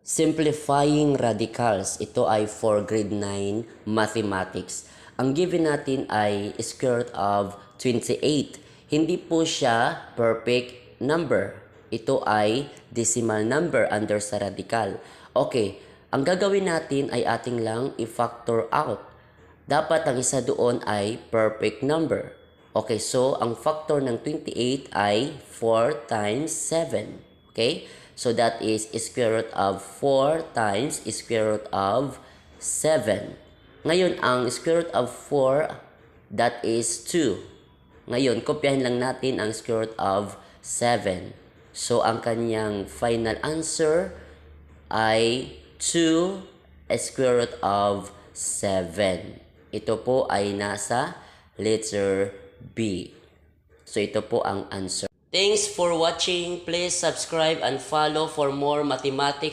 Simplifying radicals. Ito ay for grade 9 mathematics. Ang given natin ay square root of 28. Hindi po siya perfect number. Ito ay decimal number under sa radical. Okay, ang gagawin natin ay ating lang i-factor out. Dapat ang isa doon ay perfect number. Okay, so ang factor ng 28 ay 4 times 7. Okay? So that is square root of 4 times square root of 7. Ngayon, ang square root of 4, that is 2. Ngayon, kopyahin lang natin ang square root of 7. So, ang kanyang final answer ay 2 square root of 7. Ito po ay nasa letter B. So, ito po ang answer. Thanks for watching. Please subscribe and follow for more mathematics